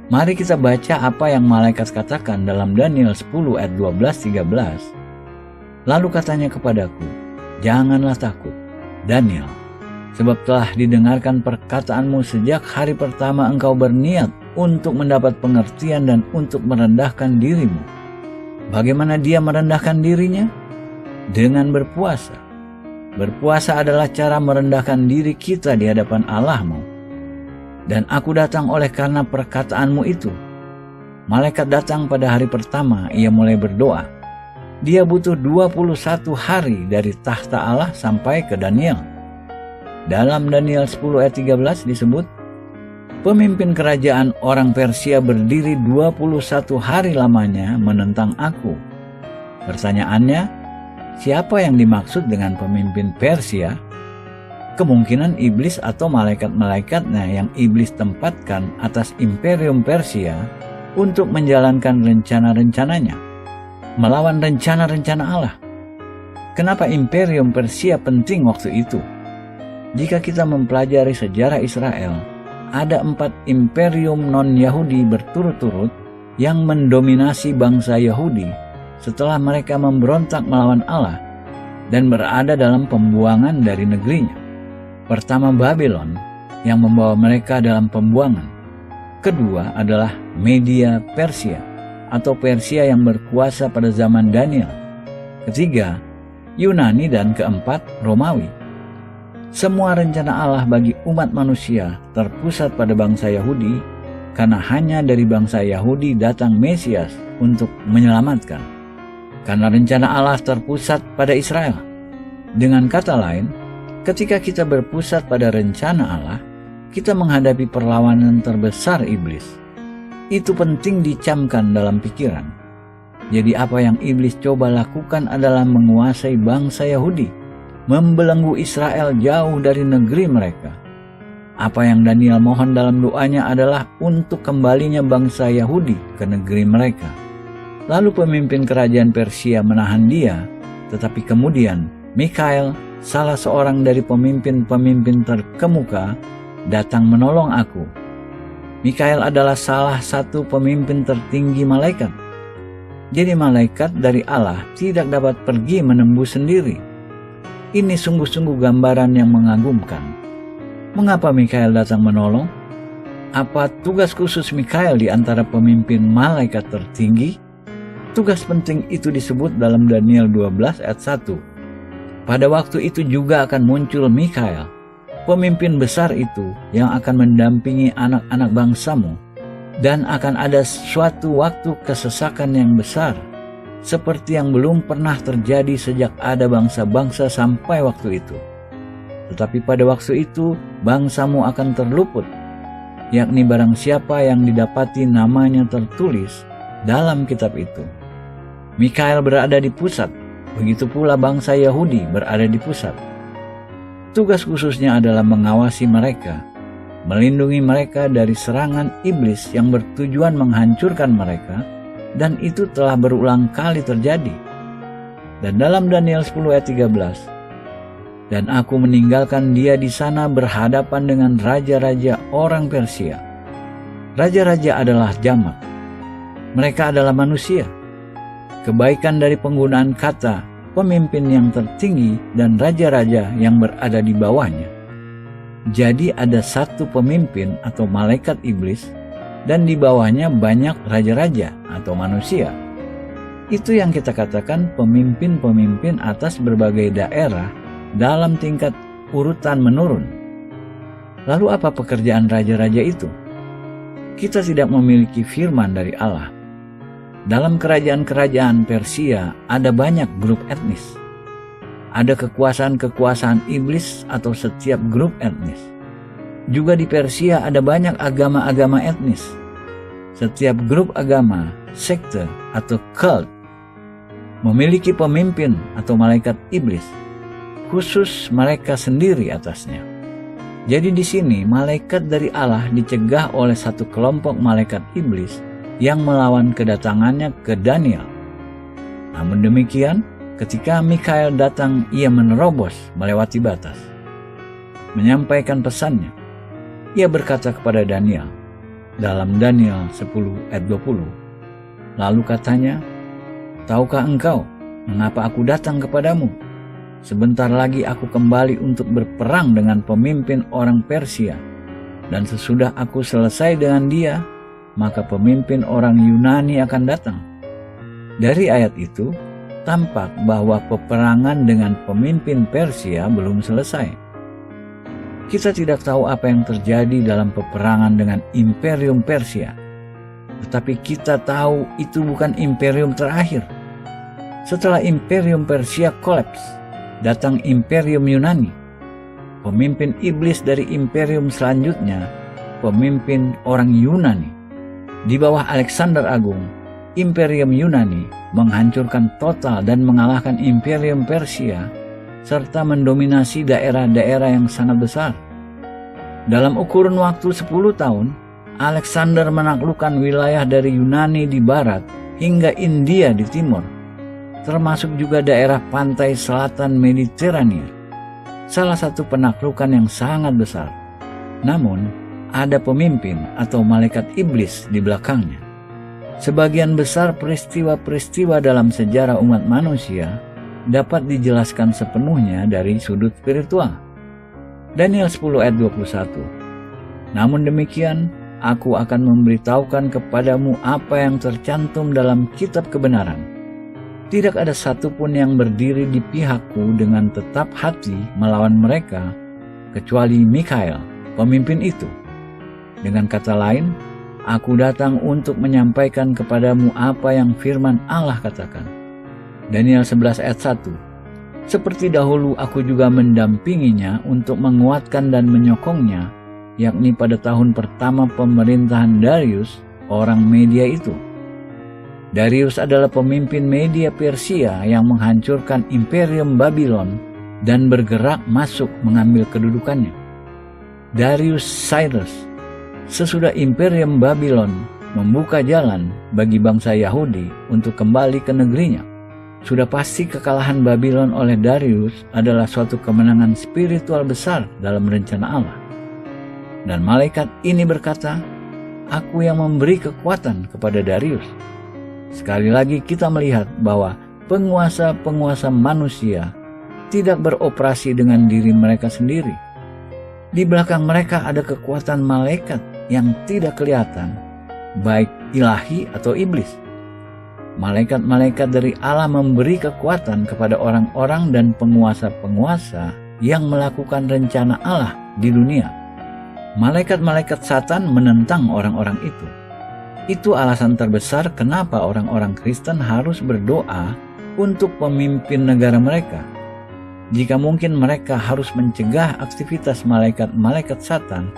Mari kita baca apa yang malaikat katakan dalam Daniel 10 ayat 12-13. Lalu katanya kepadaku, janganlah takut, Daniel, sebab telah didengarkan perkataanmu sejak hari pertama engkau berniat untuk mendapat pengertian dan untuk merendahkan dirimu. Bagaimana dia merendahkan dirinya? Dengan berpuasa. Berpuasa adalah cara merendahkan diri kita di hadapan Allah-Mu. Dan aku datang oleh karena perkataanmu itu. Malaikat datang pada hari pertama, ia mulai berdoa. Dia butuh 21 hari dari tahta Allah sampai ke Daniel. Dalam Daniel 10 ayat 13 disebut, pemimpin kerajaan orang Persia berdiri 21 hari lamanya menentang aku. Pertanyaannya, siapa yang dimaksud dengan pemimpin Persia? Kemungkinan iblis atau malaikat-malaikatnya yang iblis tempatkan atas imperium Persia untuk menjalankan rencana-rencananya, melawan rencana-rencana Allah. Kenapa imperium Persia penting waktu itu? Jika kita mempelajari sejarah Israel, ada 4 imperium non-Yahudi berturut-turut yang mendominasi bangsa Yahudi setelah mereka memberontak melawan Allah dan berada dalam pembuangan dari negerinya. Pertama, Babylon yang membawa mereka dalam pembuangan. Kedua adalah Media Persia atau Persia yang berkuasa pada zaman Daniel. Ketiga, Yunani, dan keempat, Romawi. Semua rencana Allah bagi umat manusia terpusat pada bangsa Yahudi karena hanya dari bangsa Yahudi datang Mesias untuk menyelamatkan. Karena rencana Allah terpusat pada Israel. Dengan kata lain, ketika kita berpusat pada rencana Allah, kita menghadapi perlawanan terbesar iblis. Itu penting dicamkan dalam pikiran. Jadi apa yang iblis coba lakukan adalah menguasai bangsa Yahudi, membelenggu Israel jauh dari negeri mereka. Apa yang Daniel mohon dalam doanya adalah untuk kembalinya bangsa Yahudi ke negeri mereka. Lalu pemimpin kerajaan Persia menahan dia, tetapi kemudian Mikael, salah seorang dari pemimpin-pemimpin terkemuka, datang menolong aku. Mikael adalah salah satu pemimpin tertinggi malaikat. Jadi malaikat dari Allah tidak dapat pergi menembus sendiri. Ini sungguh-sungguh gambaran yang mengagumkan. Mengapa Mikael datang menolong? Apa tugas khusus Mikael di antara pemimpin malaikat tertinggi? Tugas penting itu disebut dalam Daniel 12 ayat 1. Pada waktu itu juga akan muncul Mikael, pemimpin besar itu yang akan mendampingi anak-anak bangsamu, dan akan ada suatu waktu kesesakan yang besar, seperti yang belum pernah terjadi sejak ada bangsa-bangsa sampai waktu itu. Tetapi pada waktu itu bangsamu akan terluput, yakni barang siapa yang didapati namanya tertulis dalam kitab itu. Mikael berada di pusat, begitu pula bangsa Yahudi berada di pusat. Tugas khususnya adalah mengawasi mereka, melindungi mereka dari serangan iblis yang bertujuan menghancurkan mereka, dan itu telah berulang kali terjadi. Dan dalam Daniel 10 ayat 13, dan aku meninggalkan dia di sana berhadapan dengan raja-raja orang Persia. Raja-raja adalah jamak. Mereka adalah manusia. Kebaikan dari penggunaan kata pemimpin yang tertinggi dan raja-raja yang berada di bawahnya. Jadi ada satu pemimpin atau malaikat iblis dan di bawahnya banyak raja-raja atau manusia. Itu yang kita katakan pemimpin-pemimpin atas berbagai daerah dalam tingkat urutan menurun. Lalu apa pekerjaan raja-raja itu? Kita tidak memiliki firman dari Allah. Dalam kerajaan-kerajaan Persia ada banyak grup etnis. Ada kekuasaan-kekuasaan iblis atau setiap grup etnis. Juga di Persia ada banyak agama-agama etnis. Setiap grup agama, sekte atau cult memiliki pemimpin atau malaikat iblis, khusus mereka sendiri atasnya. Jadi di sini malaikat dari Allah dicegah oleh satu kelompok malaikat iblis yang melawan kedatangannya ke Daniel. Namun demikian, ketika Mikael datang, ia menerobos melewati batas, menyampaikan pesannya. Ia berkata kepada Daniel dalam Daniel 10 ayat 20, lalu katanya, tahukah engkau mengapa aku datang kepadamu? Sebentar lagi aku kembali untuk berperang dengan pemimpin orang Persia, dan sesudah aku selesai dengan dia, maka pemimpin orang Yunani akan datang. Dari ayat itu, tampak bahwa peperangan dengan pemimpin Persia belum selesai. Kita tidak tahu apa yang terjadi dalam peperangan dengan Imperium Persia, tetapi kita tahu itu bukan imperium terakhir. Setelah Imperium Persia kolaps, datang Imperium Yunani. Pemimpin iblis dari imperium selanjutnya, pemimpin orang Yunani. Di bawah Alexander Agung, Imperium Yunani menghancurkan total dan mengalahkan Imperium Persia, serta mendominasi daerah-daerah yang sangat besar. Dalam kurun waktu 10 tahun, Alexander menaklukkan wilayah dari Yunani di barat hingga India di timur, termasuk juga daerah pantai selatan Mediterania. Salah satu penaklukan yang sangat besar. Namun, ada pemimpin atau malaikat iblis di belakangnya. Sebagian besar peristiwa-peristiwa dalam sejarah umat manusia dapat dijelaskan sepenuhnya dari sudut spiritual. Daniel 10 ayat 21. Namun demikian, aku akan memberitahukan kepadamu apa yang tercantum dalam kitab kebenaran. Tidak ada satupun yang berdiri di pihakku dengan tetap hati melawan mereka, kecuali Mikael, pemimpin itu. Dengan kata lain, aku datang untuk menyampaikan kepadamu apa yang firman Allah katakan. Daniel 11 ayat 1. Seperti dahulu aku juga mendampinginya untuk menguatkan dan menyokongnya, yakni pada tahun pertama pemerintahan Darius, orang Media itu. Darius adalah pemimpin Media Persia yang menghancurkan Imperium Babylon dan bergerak masuk mengambil kedudukannya. Darius Cyrus, sesudah Imperium Babylon membuka jalan bagi bangsa Yahudi untuk kembali ke negerinya. Sudah pasti kekalahan Babylon oleh Darius adalah suatu kemenangan spiritual besar dalam rencana Allah. Dan malaikat ini berkata, aku yang memberi kekuatan kepada Darius. Sekali lagi kita melihat bahwa penguasa-penguasa manusia tidak beroperasi dengan diri mereka sendiri. Di belakang mereka ada kekuatan malaikat yang tidak kelihatan, baik ilahi atau iblis. Malaikat-malaikat dari Allah memberi kekuatan kepada orang-orang dan penguasa-penguasa yang melakukan rencana Allah di dunia. Malaikat-malaikat Satan menentang orang-orang itu. Itu alasan terbesar kenapa orang-orang Kristen harus berdoa untuk pemimpin negara mereka. Jika mungkin mereka harus mencegah aktivitas malaikat-malaikat Satan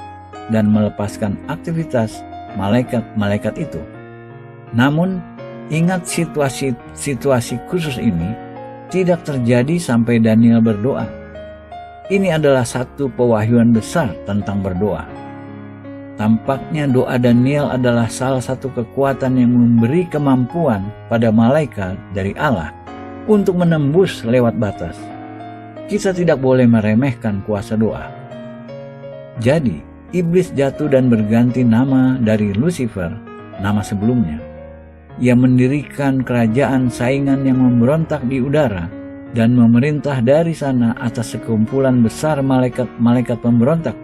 dan melepaskan aktivitas malaikat-malaikat itu. Namun, Ingat, situasi khusus ini tidak terjadi sampai Daniel berdoa. Ini adalah satu pewahyuan besar tentang berdoa. Tampaknya doa Daniel adalah salah satu kekuatan yang memberi kemampuan pada malaikat dari Allah untuk menembus lewat batas. Kita tidak boleh meremehkan kuasa doa. Jadi, iblis jatuh dan berganti nama dari Lucifer, nama sebelumnya. Ia mendirikan kerajaan saingan yang memberontak di udara dan memerintah dari sana atas sekumpulan besar malaikat-malaikat pemberontak.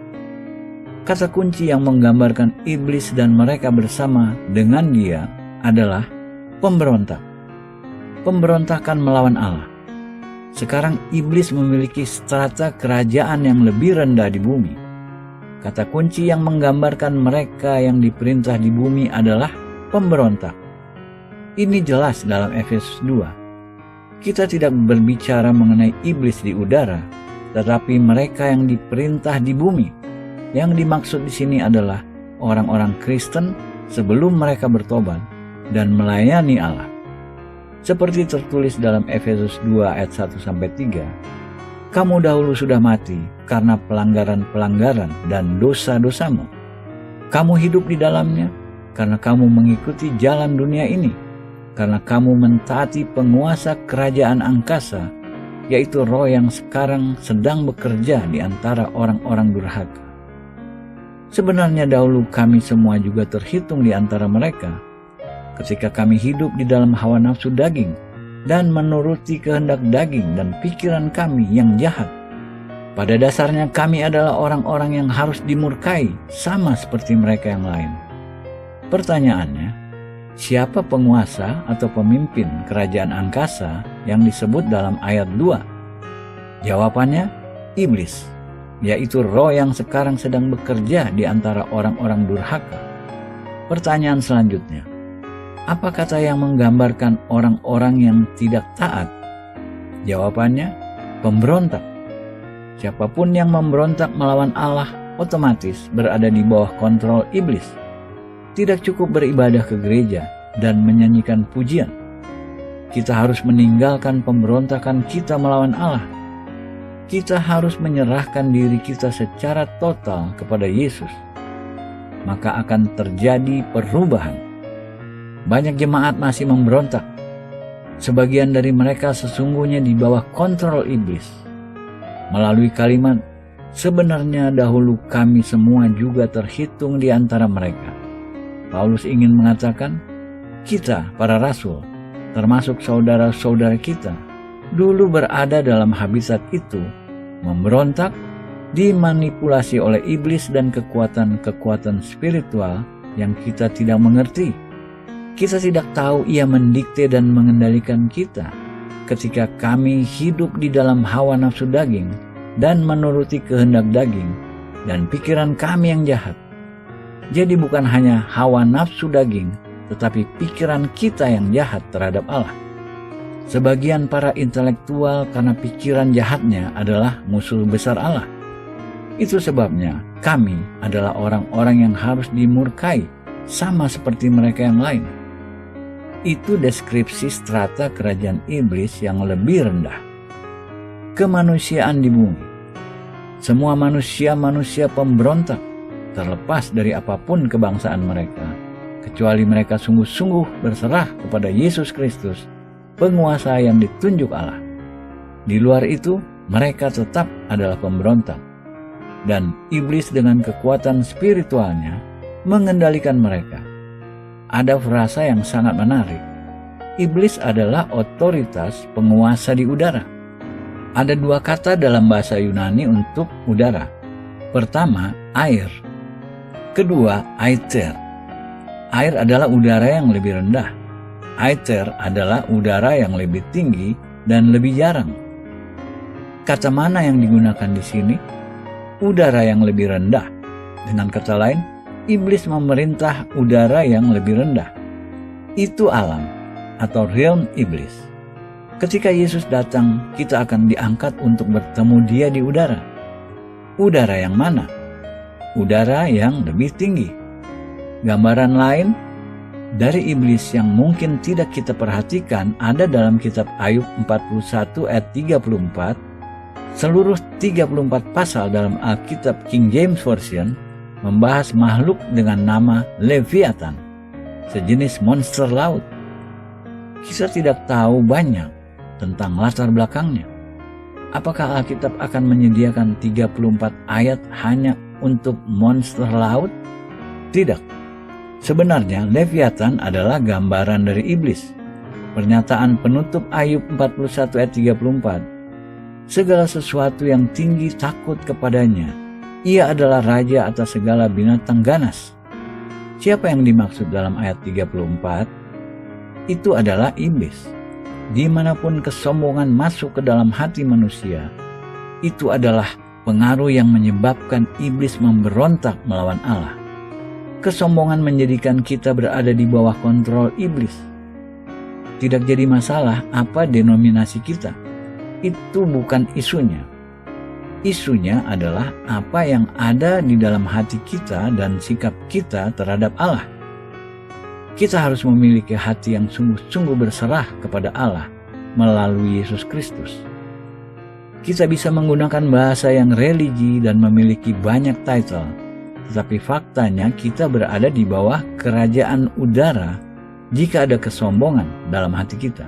Kata kunci yang menggambarkan iblis dan mereka bersama dengan dia adalah pemberontak. Pemberontakan melawan Allah. Sekarang iblis memiliki strata kerajaan yang lebih rendah di bumi. Kata kunci yang menggambarkan mereka yang diperintah di bumi adalah pemberontak. Ini jelas dalam Efesus 2. Kita tidak berbicara mengenai iblis di udara, tetapi mereka yang diperintah di bumi. Yang dimaksud di sini adalah orang-orang Kristen sebelum mereka bertobat dan melayani Allah. Seperti tertulis dalam Efesus 2 ayat 1-3, kamu dahulu sudah mati karena pelanggaran-pelanggaran dan dosa-dosamu. Kamu hidup di dalamnya karena kamu mengikuti jalan dunia ini, karena kamu mentaati penguasa kerajaan angkasa, yaitu roh yang sekarang sedang bekerja di antara orang-orang durhaka. Sebenarnya dahulu kami semua juga terhitung di antara mereka, ketika kami hidup di dalam hawa nafsu daging dan menuruti kehendak daging dan pikiran kami yang jahat. Pada dasarnya kami adalah orang-orang yang harus dimurkai sama seperti mereka yang lain. Pertanyaannya, siapa penguasa atau pemimpin kerajaan angkasa yang disebut dalam ayat 2? Jawabannya, iblis, yaitu roh yang sekarang sedang bekerja di antara orang-orang durhaka. Pertanyaan selanjutnya, apa kata yang menggambarkan orang-orang yang tidak taat? Jawabannya, pemberontak. Siapapun yang memberontak melawan Allah otomatis berada di bawah kontrol iblis. Tidak cukup beribadah ke gereja dan menyanyikan pujian. Kita harus meninggalkan pemberontakan kita melawan Allah. Kita harus menyerahkan diri kita secara total kepada Yesus. Maka akan terjadi perubahan. Banyak jemaat masih memberontak. Sebagian dari mereka sesungguhnya di bawah kontrol iblis. Melalui kalimat, sebenarnya dahulu kami semua juga terhitung di antara mereka. Paulus ingin mengatakan, kita para rasul, termasuk saudara-saudara kita, dulu berada dalam habitat itu, memberontak, dimanipulasi oleh iblis dan kekuatan-kekuatan spiritual yang kita tidak mengerti. Kita tidak tahu ia mendikte dan mengendalikan kita ketika kami hidup di dalam hawa nafsu daging dan menuruti kehendak daging dan pikiran kami yang jahat. Jadi bukan hanya hawa nafsu daging, tetapi pikiran kita yang jahat terhadap Allah. Sebagian para intelektual karena pikiran jahatnya adalah musuh besar Allah. Itu sebabnya kami adalah orang-orang yang harus dimurkai sama seperti mereka yang lain. Itu deskripsi strata kerajaan iblis yang lebih rendah. Kemanusiaan di bumi. Semua manusia pemberontak, terlepas dari apapun kebangsaan mereka, kecuali mereka sungguh-sungguh berserah kepada Yesus Kristus, penguasa yang ditunjuk Allah. Di luar itu, mereka tetap adalah pemberontak. Dan iblis dengan kekuatan spiritualnya mengendalikan mereka. Ada frasa yang sangat menarik. Iblis adalah otoritas penguasa di udara. Ada dua kata dalam bahasa Yunani untuk udara. Pertama, air. Kedua, aether. Air adalah udara yang lebih rendah. Aether adalah udara yang lebih tinggi dan lebih jarang. Kata mana yang digunakan di sini? Udara yang lebih rendah. Dengan kata lain, iblis memerintah udara yang lebih rendah. Itu alam atau realm iblis. Ketika Yesus datang, kita akan diangkat untuk bertemu Dia di udara. Udara yang mana? Udara yang lebih tinggi. Gambaran lain, dari iblis yang mungkin tidak kita perhatikan ada dalam kitab Ayub 41 ayat 34. Seluruh 34 pasal dalam Alkitab King James Version membahas makhluk dengan nama Leviathan, sejenis monster laut. Kita tidak tahu banyak tentang latar belakangnya. Apakah Alkitab akan menyediakan 34 ayat hanya untuk monster laut? Tidak. Sebenarnya Leviathan adalah gambaran dari iblis. Pernyataan penutup Ayub 41 ayat 34. Segala sesuatu yang tinggi takut kepadanya. Ia adalah raja atas segala binatang ganas. Siapa yang dimaksud dalam ayat 34? Itu adalah iblis. Dimanapun kesombongan masuk ke dalam hati manusia, itu adalah pengaruh yang menyebabkan iblis memberontak melawan Allah. Kesombongan menjadikan kita berada di bawah kontrol iblis. Tidak jadi masalah apa denominasi kita. Itu bukan isunya. Isunya adalah apa yang ada di dalam hati kita dan sikap kita terhadap Allah. Kita harus memiliki hati yang sungguh-sungguh berserah kepada Allah melalui Yesus Kristus. Kita bisa menggunakan bahasa yang religi dan memiliki banyak title, tetapi faktanya kita berada di bawah kerajaan udara jika ada kesombongan dalam hati kita.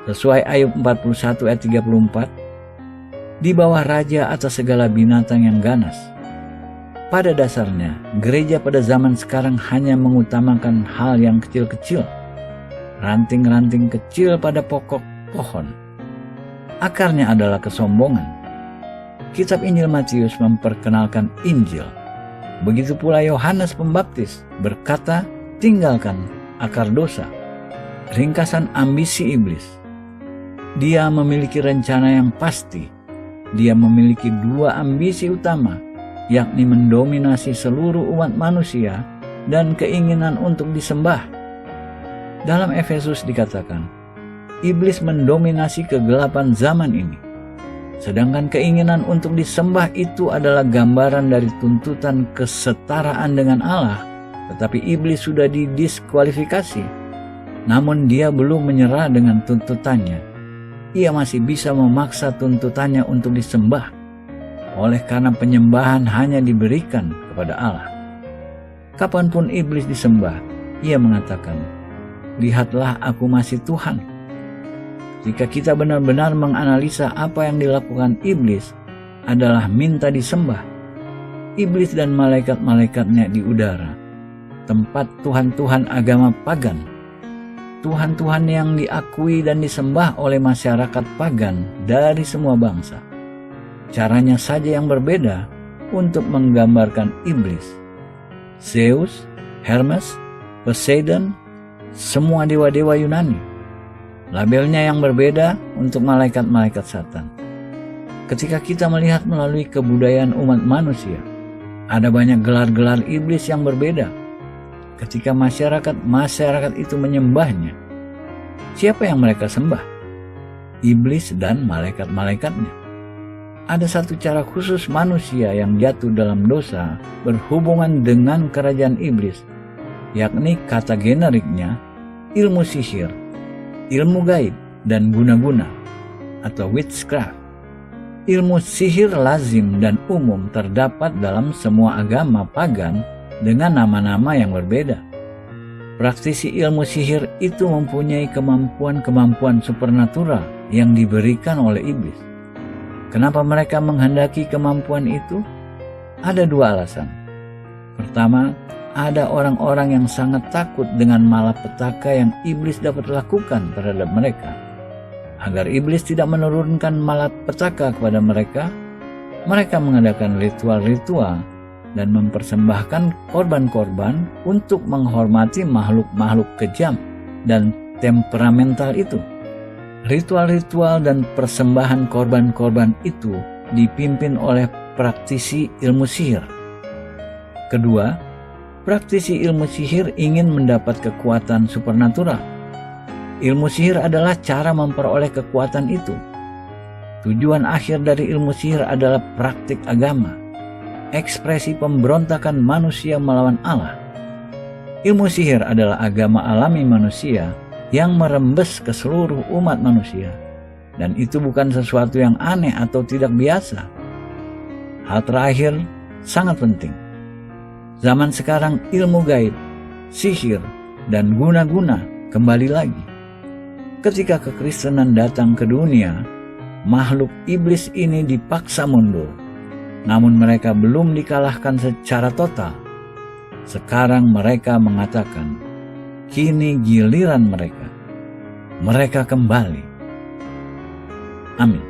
Sesuai Ayub 41 ayat 34, di bawah raja atas segala binatang yang ganas. Pada dasarnya, gereja pada zaman sekarang hanya mengutamakan hal yang kecil-kecil, ranting-ranting kecil pada pokok pohon. Akarnya adalah kesombongan. Kitab Injil Matius memperkenalkan Injil. Begitu pula Yohanes Pembaptis berkata, tinggalkan akar dosa. Ringkasan ambisi iblis. Dia memiliki rencana yang pasti. Dia memiliki dua ambisi utama, yakni mendominasi seluruh umat manusia dan keinginan untuk disembah. Dalam Efesus dikatakan, iblis mendominasi kegelapan zaman ini. Sedangkan keinginan untuk disembah itu adalah gambaran dari tuntutan kesetaraan dengan Allah, tetapi iblis sudah didiskualifikasi. Namun dia belum menyerah dengan tuntutannya. Ia masih bisa memaksa tuntutannya untuk disembah. Oleh karena penyembahan hanya diberikan kepada Allah. Kapanpun iblis disembah, ia mengatakan, lihatlah aku masih Tuhan. Jika kita benar-benar menganalisa apa yang dilakukan iblis adalah minta disembah. Iblis dan malaikat-malaikatnya di udara, tempat Tuhan-Tuhan agama pagan. Tuhan-Tuhan yang diakui dan disembah oleh masyarakat pagan dari semua bangsa. Caranya saja yang berbeda untuk menggambarkan iblis. Zeus, Hermes, Poseidon, semua dewa-dewa Yunani. Labelnya yang berbeda untuk malaikat-malaikat Satan. Ketika kita melihat melalui kebudayaan umat manusia, ada banyak gelar-gelar iblis yang berbeda. Ketika masyarakat itu menyembahnya, siapa yang mereka sembah? Iblis dan malaikat-malaikatnya. Ada satu cara khusus manusia yang jatuh dalam dosa berhubungan dengan kerajaan iblis, yakni kata generiknya ilmu sihir, ilmu gaib, dan guna-guna atau witchcraft. Ilmu sihir lazim dan umum terdapat dalam semua agama pagan dengan nama-nama yang berbeda. Praktisi ilmu sihir itu mempunyai kemampuan-kemampuan supernatural yang diberikan oleh iblis. Kenapa mereka menghendaki kemampuan itu? Ada dua alasan. Pertama, ada orang-orang yang sangat takut dengan malapetaka yang iblis dapat lakukan terhadap mereka. Agar iblis tidak menurunkan malapetaka kepada mereka, mereka mengadakan ritual-ritual dan mempersembahkan korban-korban untuk menghormati makhluk-makhluk kejam dan temperamental itu. Ritual-ritual dan persembahan korban-korban itu dipimpin oleh praktisi ilmu sihir. Kedua, praktisi ilmu sihir ingin mendapat kekuatan supernatural. Ilmu sihir adalah cara memperoleh kekuatan itu. Tujuan akhir dari ilmu sihir adalah praktik agama, ekspresi pemberontakan manusia melawan Allah. Ilmu sihir adalah agama alami manusia yang merembes ke seluruh umat manusia. Dan itu bukan sesuatu yang aneh atau tidak biasa. Hal terakhir sangat penting. Zaman sekarang ilmu gaib, sihir, dan guna-guna kembali lagi. Ketika kekristenan datang ke dunia, makhluk iblis ini dipaksa mundur. Namun mereka belum dikalahkan secara total. Sekarang mereka mengatakan, kini giliran mereka. Mereka kembali. Amin.